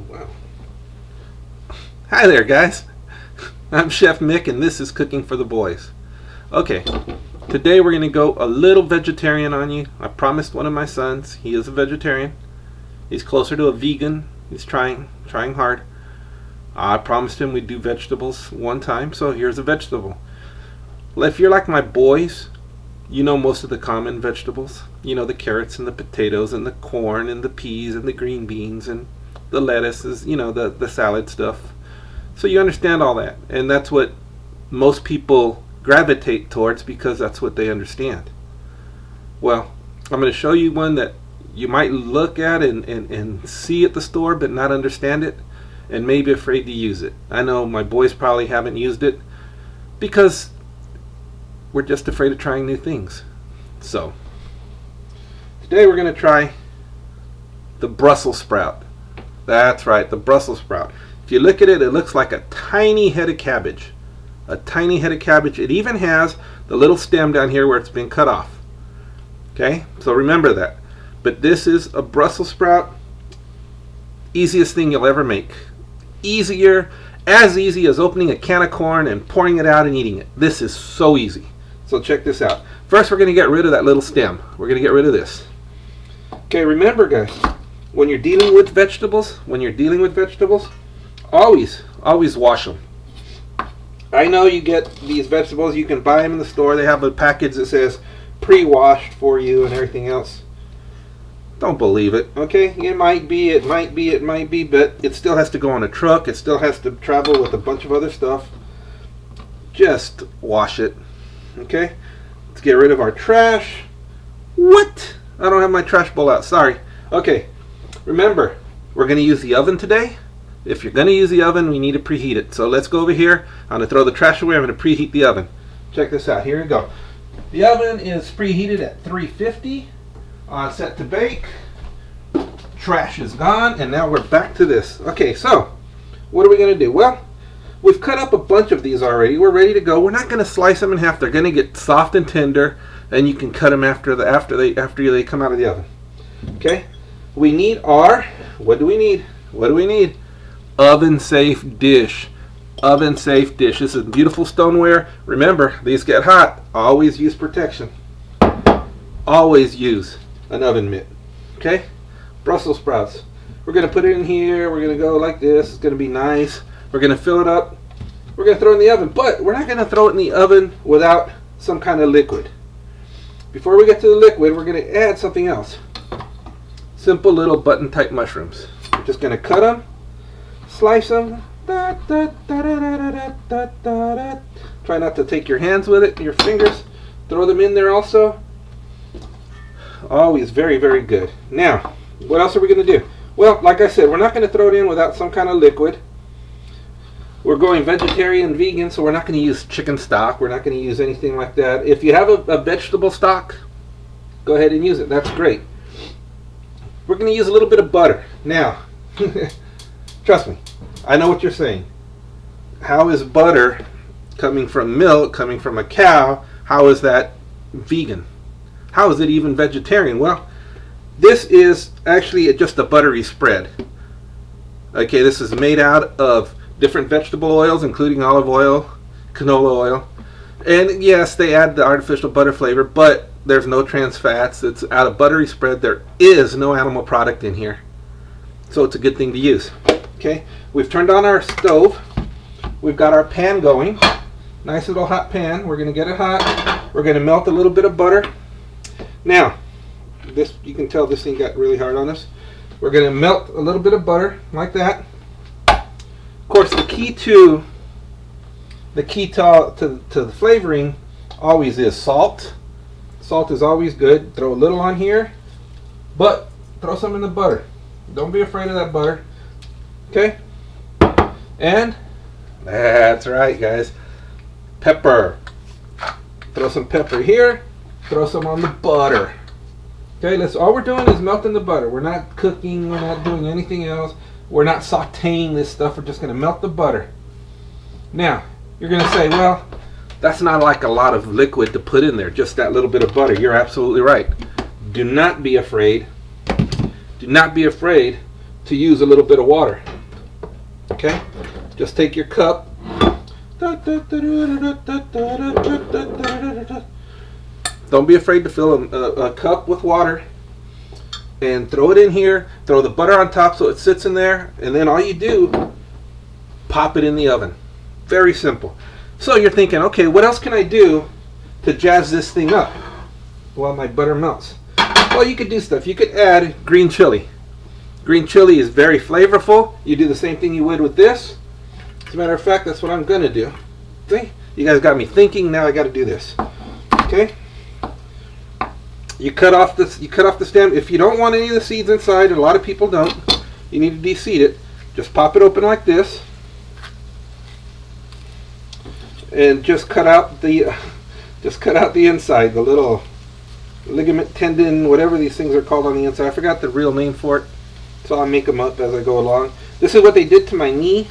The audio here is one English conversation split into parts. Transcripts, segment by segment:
wow. Hi there, guys. I'm Chef Mick, and this is Cooking for the Boys. Okay, today we're going to go a little vegetarian on you. I promised one of my sons. He is a vegetarian. He's closer to a vegan. He's trying hard. I promised him we'd do vegetables one time, so here's a vegetable. Well, if you're like my boys, you know most of the common vegetables. You know the carrots and the potatoes and the corn and the peas and the green beans and the lettuces, you know, the salad stuff. So you understand all that, and that's what most people gravitate towards because that's what they understand. Well, I'm going to show you one that you might look at and see at the store but not understand it and may be afraid to use it. I know my boys probably haven't used it because we're just afraid of trying new things. So today we're going to try the Brussels sprout. That's right, the Brussels sprout. If you look at it, it looks like a tiny head of cabbage. A tiny head of cabbage. It even has the little stem down here where it's been cut off. Okay, so remember that. But this is a Brussels sprout. Easiest thing you'll ever make. Easier, as easy as opening a can of corn and pouring it out and eating it. This is so easy. So check this out. First we're going to get rid of that little stem. We're going to get rid of this. Okay, remember guys, when you're dealing with vegetables, always wash them. I know you get these vegetables, you can buy them in the store. They have a package that says pre-washed for you and everything else. Don't believe it, okay? It might be, but it still has to go on a truck. It still has to travel with a bunch of other stuff. Just wash it, okay? Let's get rid of our trash. What? I don't have my trash bowl out, sorry. Okay, remember, we're going to use the oven today. If you're going to use the oven, we need to preheat it. So let's go over here. I'm going to throw the trash away. I'm going to preheat the oven. Check this out. Here we go. The oven is preheated at 350. Set to bake. Trash is gone. And now we're back to this. Okay, so what are we going to do? Well, we've cut up a bunch of these already. We're ready to go. We're not going to slice them in half. They're going to get soft and tender. And you can cut them after they come out of the oven. Okay. We need our, what do we need? Oven safe dish. Oven safe dish. This is beautiful stoneware. Remember, these get hot. Always use protection. Always use an oven mitt. Okay? Brussels sprouts. We're going to put it in here. We're going to go like this. It's going to be nice. We're going to fill it up. We're going to throw it in the oven. But we're not going to throw it in the oven without some kind of liquid. Before we get to the liquid, we're going to add something else. Simple little button type mushrooms. We're just going to cut them. Slice them. Try not to take your hands with it, your fingers. Throw them in there also. Always very, very good. Now, what else are we going to do? Well, like I said, we're not going to throw it in without some kind of liquid. We're going vegetarian, vegan, so we're not going to use chicken stock. We're not going to use anything like that. If you have a vegetable stock, go ahead and use it. That's great. We're going to use a little bit of butter. Now, trust me, I know what you're saying. How is butter coming from milk, coming from a cow, how is that vegan? How is it even vegetarian? Well, this is actually just a buttery spread. Okay, this is made out of different vegetable oils, including olive oil, canola oil. And yes, they add the artificial butter flavor, but there's no trans fats. It's out of buttery spread. There is no animal product in here. So it's a good thing to use. Okay, we've turned on our stove. We've got our pan going. Nice little hot pan. We're going to get it hot. We're going to melt a little bit of butter. Now, this, you can tell this thing got really hard on us. We're going to melt a little bit of butter like that. Of course, the key to the flavoring always is salt. Salt is always good. Throw a little on here, but throw some in the butter. Don't be afraid of that butter. Okay? And that's right, guys. Pepper. Throw some pepper here. Throw some on the butter. Okay, all we're doing is melting the butter. We're not cooking. We're not doing anything else. We're not sauteing this stuff. We're just going to melt the butter. Now, you're going to say, well, that's not like a lot of liquid to put in there. Just that little bit of butter. You're absolutely right. Do not be afraid. Do not be afraid to use a little bit of water. Okay? Just take your cup. Don't be afraid to fill a cup with water and throw it in here. Throw the butter on top so it sits in there, and then all you do, pop it in the oven. Very simple. So you're thinking, okay, what else can I do to jazz this thing up while my butter melts? Well, you could do stuff. You could add green chili. Green chili is very flavorful. You do the same thing you would with this. As a matter of fact, that's what I'm going to do. See? You guys got me thinking. Now I got to do this. Okay? You cut off this. You cut off the stem. If you don't want any of the seeds inside, and a lot of people don't, you need to de-seed it. Just pop it open like this, and just cut out the inside, the little ligament, tendon, whatever these things are called on the inside. I forgot the real name for it, so I'll make them up as I go along. This is what they did to my knee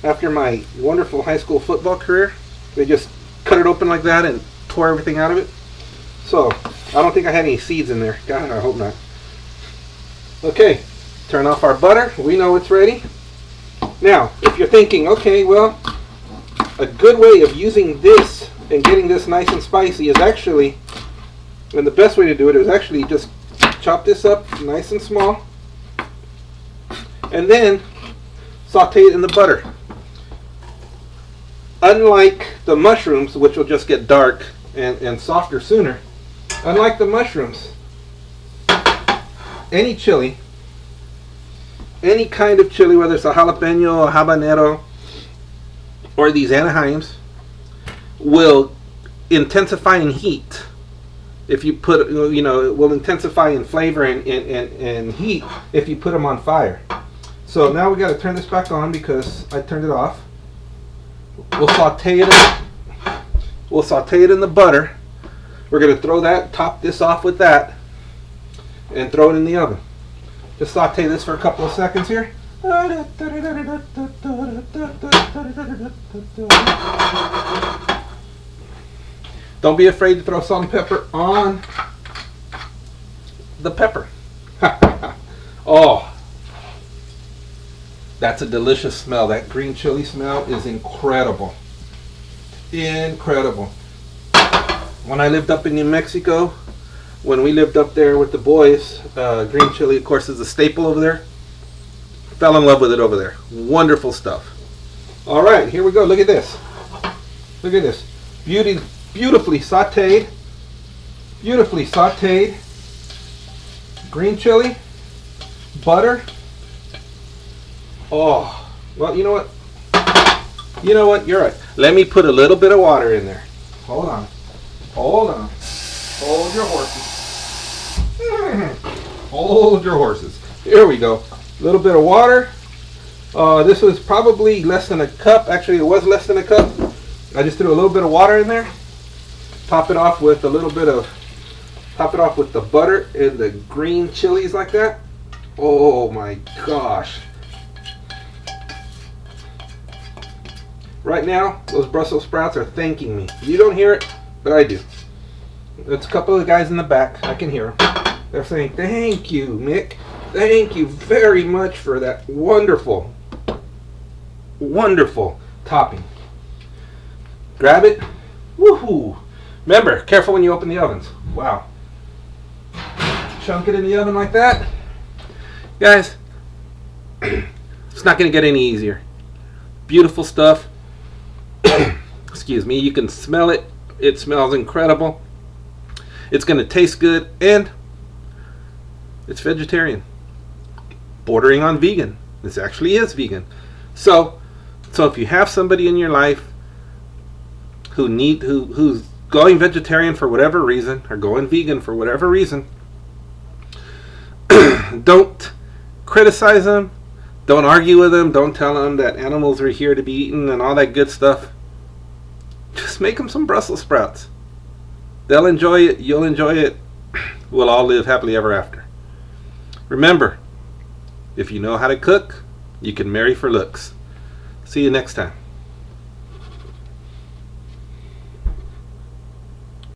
after my wonderful high school football career. They just cut it open like that and tore everything out of it. So I don't think I had any seeds in there. God, I hope not. Okay, turn off our butter. We know it's ready. Now, if you're thinking, okay, well, a good way of using this and getting this nice and spicy is actually, and the best way to do it is actually just chop this up nice and small and then saute it in the butter. Unlike the mushrooms, which will just get dark and softer sooner, unlike the mushrooms, any chili, any kind of chili, whether it's a jalapeno, a habanero, or these Anaheims, will intensify in heat. If you put, you know, it will intensify in flavor and heat if you put them on fire. So now we got to turn this back on because I turned it off. We'll saute it in the butter. We're going to top this off with that and throw it in the oven. Just saute this for a couple of seconds here. Don't be afraid to throw salt and pepper on the pepper. Oh, that's a delicious smell. That green chili smell is incredible. Incredible. When I lived up in New Mexico, when we lived up there with the boys, green chili, of course, is a staple over there. Fell in love with it over there. Wonderful stuff. All right, here we go. Look at this. Look at this. Beautifully sauteed. Beautifully sauteed. Green chili. Butter. Oh, well, you know what? You know what? You're right. Let me put a little bit of water in there. Hold on. Hold on. Hold your horses. Hold your horses. Here we go. A little bit of water. This was probably less than a cup. Actually, it was less than a cup. I just threw a little bit of water in there. Top it off with a little bit of, top it off with the butter and the green chilies like that. Oh my gosh. Right now, those Brussels sprouts are thanking me. You don't hear it, but I do. There's a couple of guys in the back. I can hear them. They're saying, thank you, Mick. Thank you very much for that wonderful, wonderful topping. Grab it. Woohoo! Remember, careful when you open the ovens. Wow. Chunk it in the oven like that. Guys, it's not going to get any easier. Beautiful stuff. Excuse me. You can smell it. It smells incredible. It's going to taste good, and it's vegetarian, bordering on vegan. This actually is vegan. So if you have somebody in your life who's going vegetarian for whatever reason, or going vegan for whatever reason, don't criticize them. Don't argue with them. Don't tell them that animals are here to be eaten and all that good stuff. Just make them some Brussels sprouts. They'll enjoy it. You'll enjoy it. We'll all live happily ever after. Remember, if you know how to cook, you can marry for looks. See you next time.